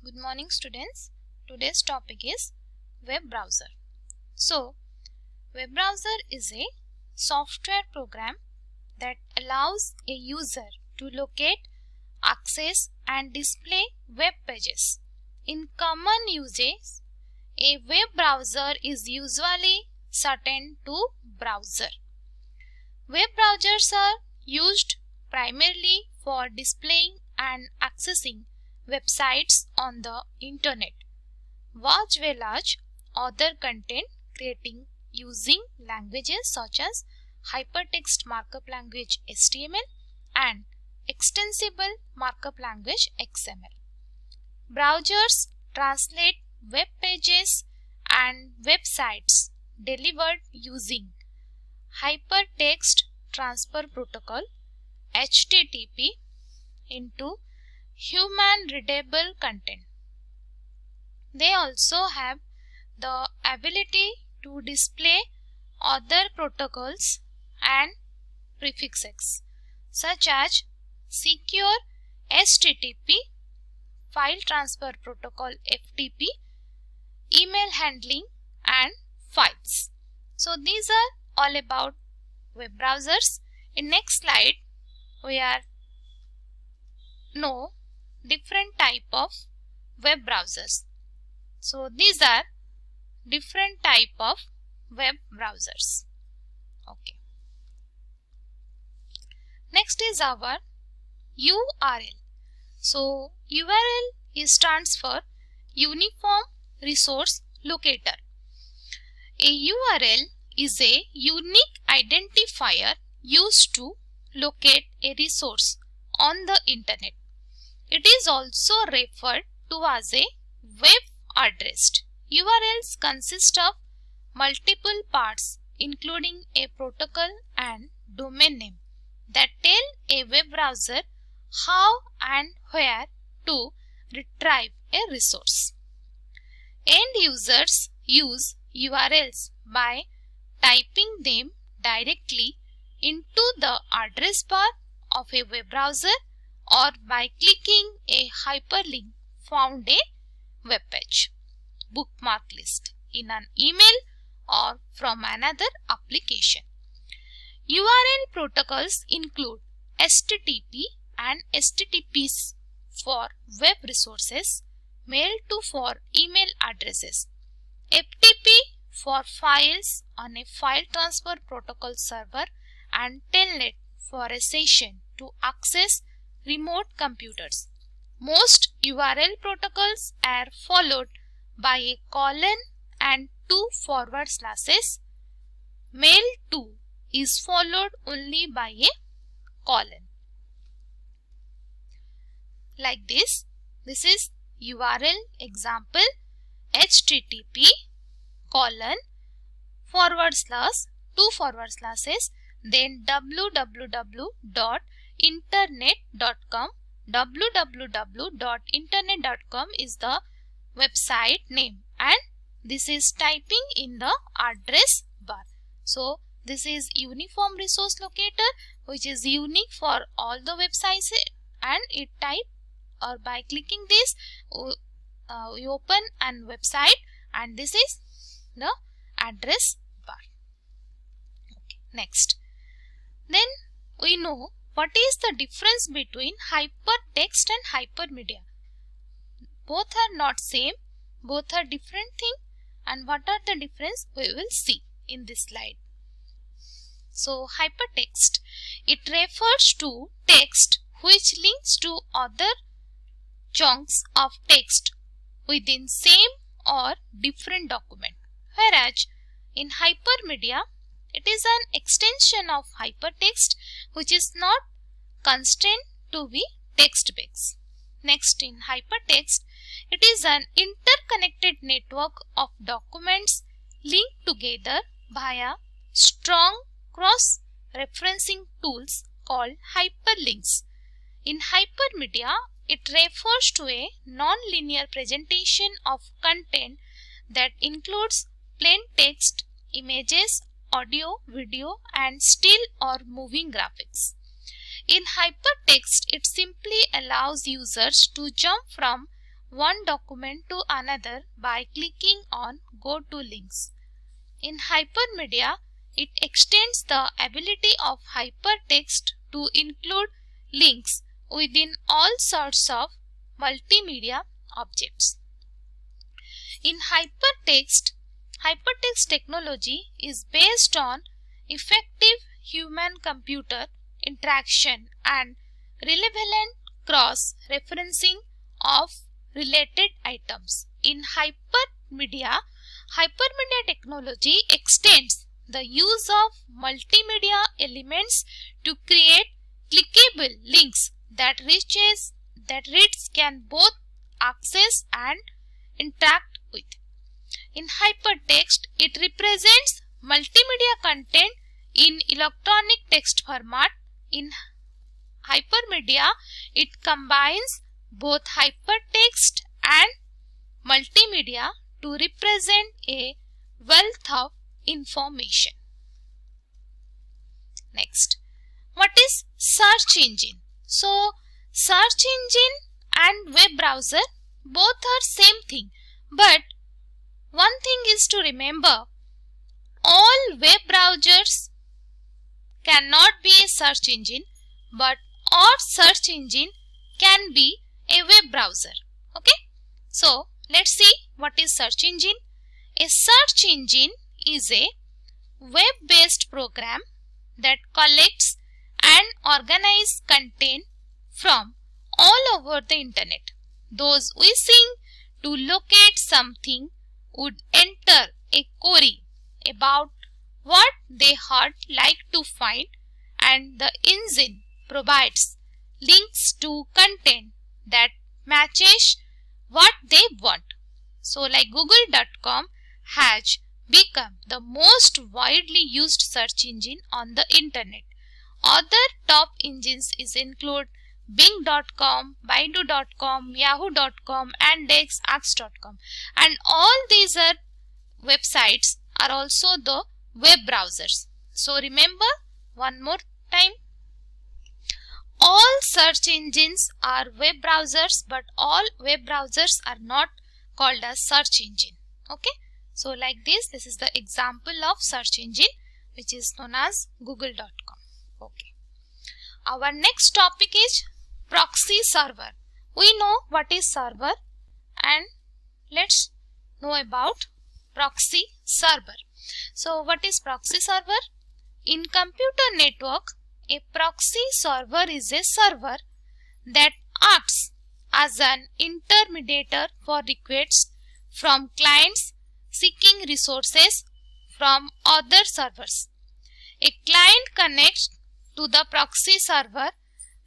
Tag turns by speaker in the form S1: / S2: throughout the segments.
S1: Good morning students. Today's topic is web browser. So, web browser is a software program that allows a user to locate, access and display web pages. In common usage, a web browser is usually shortened to browser. Web browsers are used primarily for displaying and accessing websites on the internet, as well as other content creating using languages such as hypertext markup language HTML and extensible markup language XML. Browsers translate web pages and websites delivered using Hypertext Transfer Protocol (HTTP) into human-readable content. They also have the ability to display other protocols and prefixes such as Secure HTTP, File Transfer Protocol FTP, email handling and files. So these are all about web browsers. In next slide, we are know different type of web browsers. So these are different type of web browsers. Okay. Next is our URL. So URL stands for Uniform Resource Locator. A URL is a unique identifier used to locate a resource on the internet. It is also referred to as a web address. URLs consist of multiple parts including a protocol and domain name that tell a web browser how and where to retrieve a resource. End users use URLs by typing them directly into the address bar of a web browser or by clicking a hyperlink found a web page, bookmark list in an email or from another application. URL protocols include HTTP and HTTPS for web resources, mail to for email addresses, FTP for files on a file transfer protocol server, and Telnet for a session to access remote computers. Most URL protocols are followed by a colon and two forward slashes. Mail to is followed only by a colon. Like this. This is URL example HTTP colon forward slash two forward slashes, then www.internet.com. www.internet.com is the website name and this is typing in the address bar. So this is Uniform Resource Locator, which is unique for all the websites, and it type or by clicking this we open an website and this is the address bar. Okay. Next, then we know what is the difference between hypertext and hypermedia. Both are not same, both are different thing, and what are the difference we will see in this slide. So hypertext, it refers to text which links to other chunks of text within same or different document, whereas in hypermedia it is an extension of hypertext which is not constrained to be text-based. Next, in hypertext, it is an interconnected network of documents linked together via strong cross-referencing tools called hyperlinks. In hypermedia, it refers to a non-linear presentation of content that includes plain text, images, audio, video, and still or moving graphics. In hypertext, it simply allows users to jump from one document to another by clicking on Go to links. In hypermedia, it extends the ability of hypertext to include links within all sorts of multimedia objects. In hypertext technology is based on effective human-computer interaction and relevant cross-referencing of related items. In hypermedia technology extends the use of multimedia elements to create clickable links that readers can both access and interact with. In hypertext, it represents multimedia content in electronic text format. In hypermedia, it combines both hypertext and multimedia to represent a wealth of information. Next, what is search engine? So, search engine and web browser both are same thing, but one thing is to remember, all web browsers cannot be a search engine, but all search engine can be a web browser. Okay, so let's see what is search engine. A search engine is a web-based program that collects and organizes content from all over the internet. Those wishing to locate something would enter a query about what they would like to find, and the engine provides links to content that matches what they want. So like Google.com has become the most widely used search engine on the internet. Other top engines include Bing.com, Baidu.com, Yahoo.com, Yandex, Axe.com, and all these websites are also the web browsers. So remember one more time, all search engines are web browsers, but all web browsers are not called as search engine. Okay, so like this is the example of search engine which is known as Google.com. Okay, our next topic is proxy server. We know what is server, and let's know about proxy server. So what is proxy server? In computer network, a proxy server is a server that acts as an intermediator for requests from clients seeking resources from other servers. A client connects to the proxy server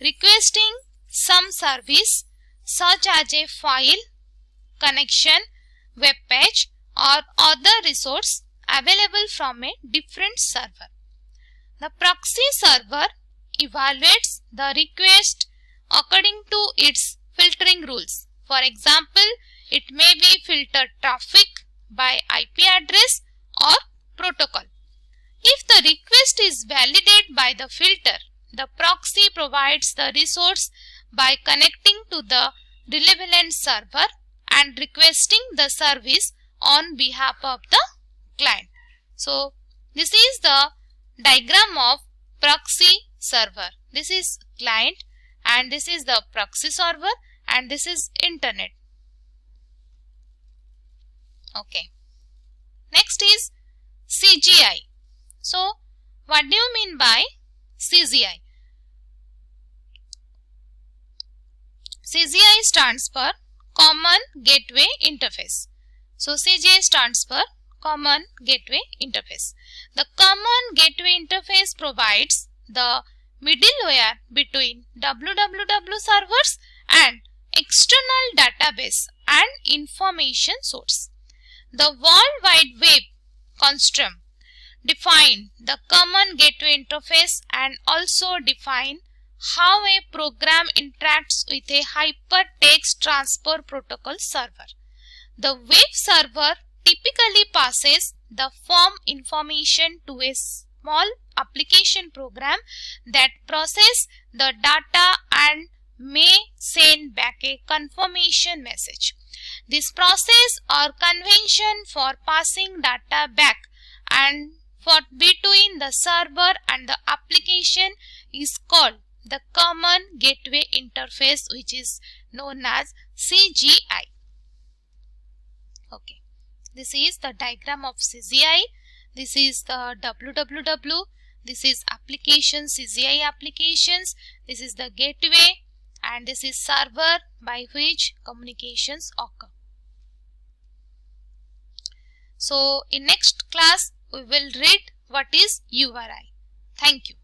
S1: requesting some service such as a file, connection, web page, or other resource available from a different server. The proxy server evaluates the request according to its filtering rules. For example, it may be filter traffic by IP address or protocol. If the request is validated by the filter, the proxy provides the resource by connecting to the relevant server and requesting the service on behalf of the client. So this is the diagram of proxy server. This is client and this is the proxy server and this is internet. Okay. Next is CGI. So what do you mean by CGI? CGI stands for Common Gateway Interface. So CGI stands for Common Gateway Interface. The Common Gateway Interface provides the middleware between www servers and external database and information source. The World Wide Web Consortium define the Common Gateway Interface and also define how a program interacts with a hypertext transfer protocol server. The web server typically passes the form information to a small application program that processes the data and may send back a confirmation message. This process or convention for passing data back and for between the server and the application is called the Common Gateway Interface, which is known as CGI. Okay, this is the diagram of CGI. This is the www. This is application, CGI applications. This is the gateway, and this is server by which communications occur. So in next class we will read what is URI. Thank you.